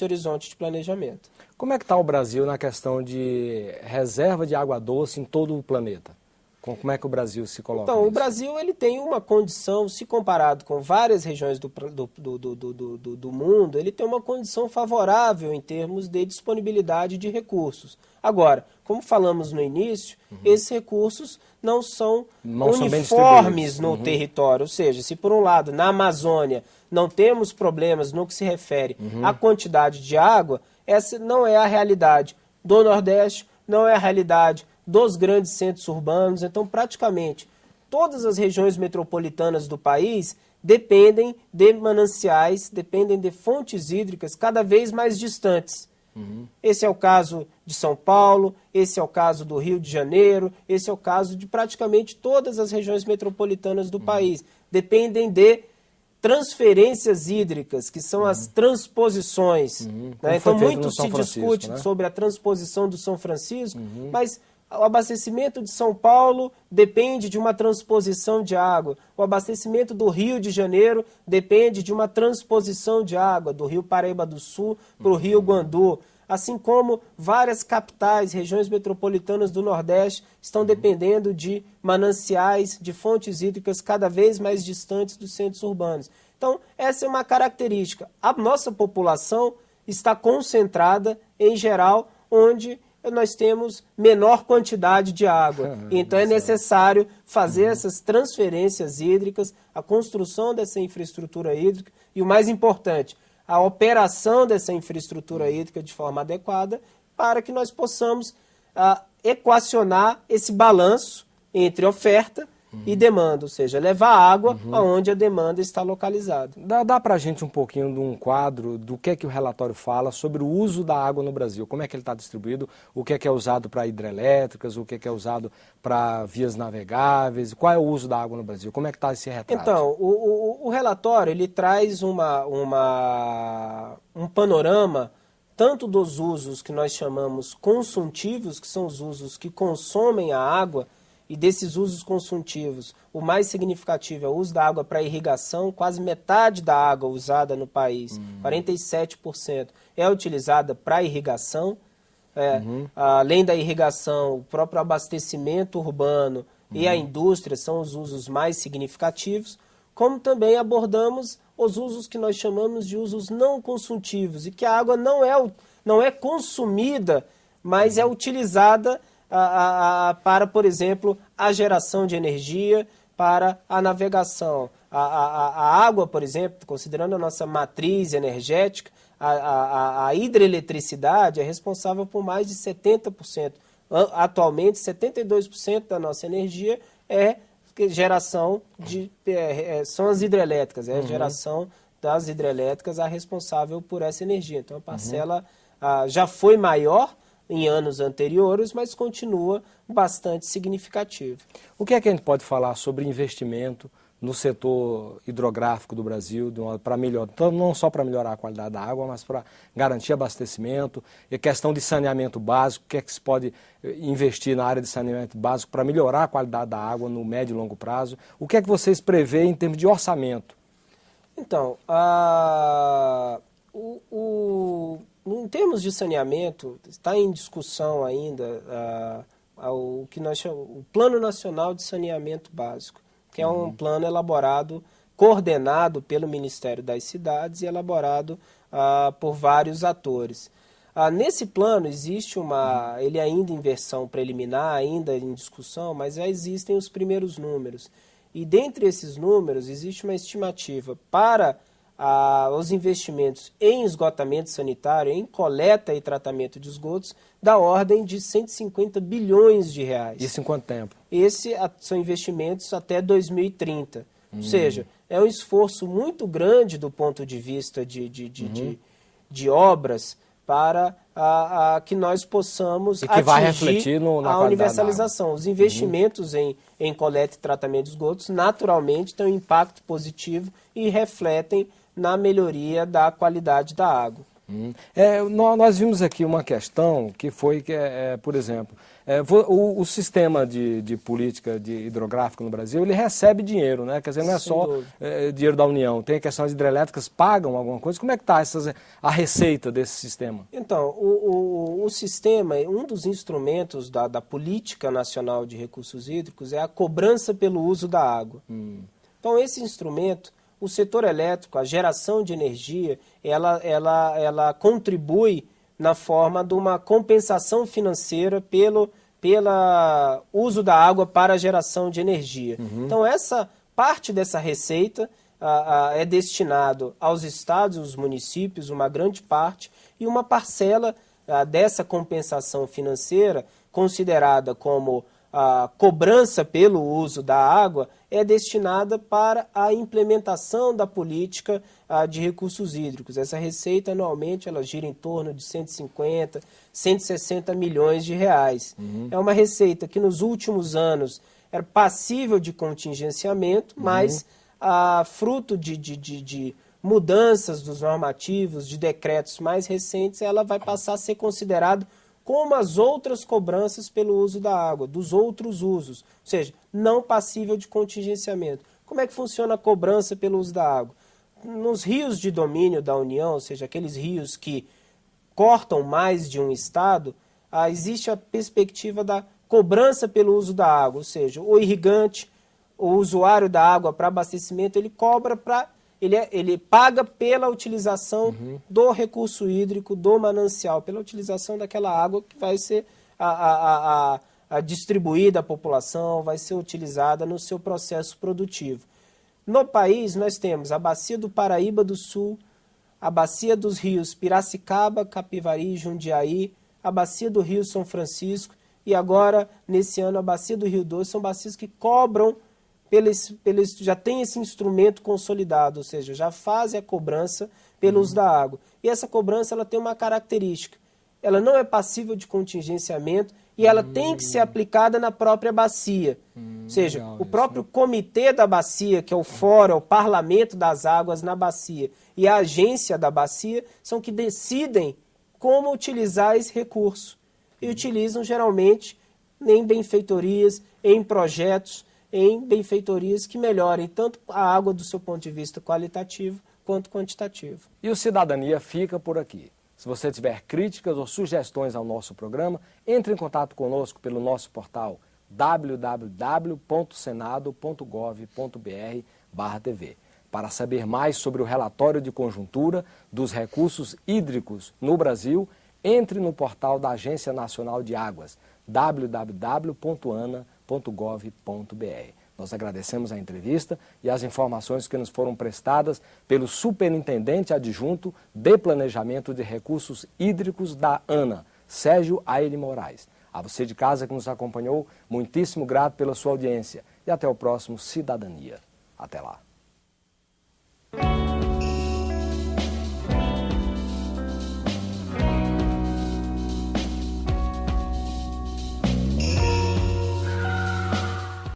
nesse horizonte de planejamento. Como é que está o Brasil na questão de reserva de água doce em todo o planeta? Como é que o Brasil se coloca Então, nisso? o Brasil ele tem uma condição, se comparado com várias regiões do mundo, ele tem uma condição favorável em termos de disponibilidade de recursos. Agora, como falamos no início, esses recursos não são uniformes no território. Ou seja, se por um lado, na Amazônia, não temos problemas no que se refere à quantidade de água, essa não é a realidade do Nordeste, não é a realidade dos grandes centros urbanos. Então, praticamente, todas as regiões metropolitanas do país dependem de mananciais, dependem de fontes hídricas cada vez mais distantes. Esse é o caso de São Paulo, esse é o caso do Rio de Janeiro, esse é o caso de praticamente todas as regiões metropolitanas do país. Dependem de transferências hídricas, que são as transposições. Né? Então, muito se discute sobre a transposição do São Francisco, mas o abastecimento de São Paulo depende de uma transposição de água. O abastecimento do Rio de Janeiro depende de uma transposição de água, do Rio Paraíba do Sul para o Rio Guandu. Assim como várias capitais, regiões metropolitanas do Nordeste estão dependendo de mananciais, de fontes hídricas cada vez mais distantes dos centros urbanos. Então, essa é uma característica. A nossa população está concentrada, em geral, onde nós temos menor quantidade de água. Então é necessário fazer essas transferências hídricas, a construção dessa infraestrutura hídrica e, o mais importante, a operação dessa infraestrutura hídrica de forma adequada para que nós possamos equacionar esse balanço entre oferta e demanda, ou seja, levar água aonde a demanda está localizada. Dá para a gente um pouquinho de um quadro do que o relatório fala sobre o uso da água no Brasil? Como é que ele está distribuído? O que é usado para hidrelétricas? O que é usado para vias navegáveis? Qual é o uso da água no Brasil? Como é que está esse retrato? Então, o relatório ele traz um panorama tanto dos usos que nós chamamos consuntivos, que são os usos que consomem a água. E desses usos consuntivos, o mais significativo é o uso da água para irrigação. Quase metade da água usada no país, 47%, é utilizada para irrigação. Além da irrigação, o próprio abastecimento urbano e a indústria são os usos mais significativos, como também abordamos os usos que nós chamamos de usos não consuntivos, e que a água não é consumida, mas é utilizada para, por exemplo, a geração de energia, para a navegação. A água, por exemplo, considerando a nossa matriz energética, a hidroeletricidade é responsável por mais de 70%. Atualmente, 72% da nossa energia é geração são as hidrelétricas, é a geração das hidrelétricas a responsável por essa energia. Então, a parcela já foi maior em anos anteriores, mas continua bastante significativo. O que é que a gente pode falar sobre investimento no setor hidrográfico do Brasil, para melhorar, então, não só para melhorar a qualidade da água, mas para garantir abastecimento, e a questão de saneamento básico, o que é que se pode investir na área de saneamento básico para melhorar a qualidade da água no médio e longo prazo? O que é que vocês prevêem em termos de orçamento? Então, em termos de saneamento, está em discussão ainda o que nós chamamos o Plano Nacional de Saneamento Básico, que é um plano elaborado, coordenado pelo Ministério das Cidades e elaborado por vários atores. Nesse plano existe ele ainda em versão preliminar, ainda em discussão, mas já existem os primeiros números. E dentre esses números existe uma estimativa para os investimentos em esgotamento sanitário, em coleta e tratamento de esgotos, da ordem de 150 bilhões de reais. Isso em quanto tempo? Esses são investimentos até 2030. Ou seja, é um esforço muito grande do ponto de vista de obras para que nós possamos atingir vai refletir na a universalização. Os investimentos em coleta e tratamento de esgotos naturalmente têm um impacto positivo e refletem na melhoria da qualidade da água. Nós vimos aqui uma questão que foi, por exemplo, o sistema de política hidrográfica no Brasil, ele recebe dinheiro, né? Quer dizer, não é só dinheiro da União, tem questões hidrelétricas, pagam alguma coisa. Como é que está a receita desse sistema? Então, o sistema, um dos instrumentos da Política Nacional de Recursos Hídricos é a cobrança pelo uso da água. Então, esse instrumento, o setor elétrico, a geração de energia, ela contribui na forma de uma compensação financeira pelo uso da água para a geração de energia. Então, essa parte dessa receita é destinado aos estados, aos municípios, uma grande parte, e uma parcela dessa compensação financeira, considerada como a cobrança pelo uso da água, é destinada para a implementação da política de recursos hídricos. Essa receita, anualmente, ela gira em torno de 150, 160 milhões de reais. É uma receita que, nos últimos anos, era passível de contingenciamento, mas, fruto de mudanças dos normativos, de decretos mais recentes, ela vai passar a ser considerada como as outras cobranças pelo uso da água, dos outros usos, ou seja, não passível de contingenciamento. Como é que funciona a cobrança pelo uso da água? Nos rios de domínio da União, ou seja, aqueles rios que cortam mais de um estado, existe a perspectiva da cobrança pelo uso da água, ou seja, o irrigante, o usuário da água para abastecimento, ele cobra ele paga pela utilização do recurso hídrico, do manancial, pela utilização daquela água que vai ser distribuída à população, vai ser utilizada no seu processo produtivo. No país, nós temos a Bacia do Paraíba do Sul, a Bacia dos rios Piracicaba, Capivari, Jundiaí, a Bacia do Rio São Francisco e agora, nesse ano, a Bacia do Rio Doce. São bacias que cobram, já tem esse instrumento consolidado, ou seja, já fazem a cobrança pelo uso da água. E essa cobrança ela tem uma característica, ela não é passível de contingenciamento e ela tem que ser aplicada na própria bacia. Ou seja, legal, o próprio comitê da bacia, que é o fórum, o parlamento das águas na bacia, e a agência da bacia são que decidem como utilizar esse recurso. E utilizam geralmente em benfeitorias, em projetos, em benfeitorias que melhorem tanto a água do seu ponto de vista qualitativo quanto quantitativo. E o Cidadania fica por aqui. Se você tiver críticas ou sugestões ao nosso programa, entre em contato conosco pelo nosso portal www.senado.gov.br/TV. Para saber mais sobre o relatório de conjuntura dos recursos hídricos no Brasil, entre no portal da Agência Nacional de Águas, www.ana.gov.br. Nós agradecemos a entrevista e as informações que nos foram prestadas pelo Superintendente Adjunto de Planejamento de Recursos Hídricos da ANA, Sérgio Aire Moraes. A você de casa que nos acompanhou, muitíssimo grato pela sua audiência e até o próximo Cidadania. Até lá.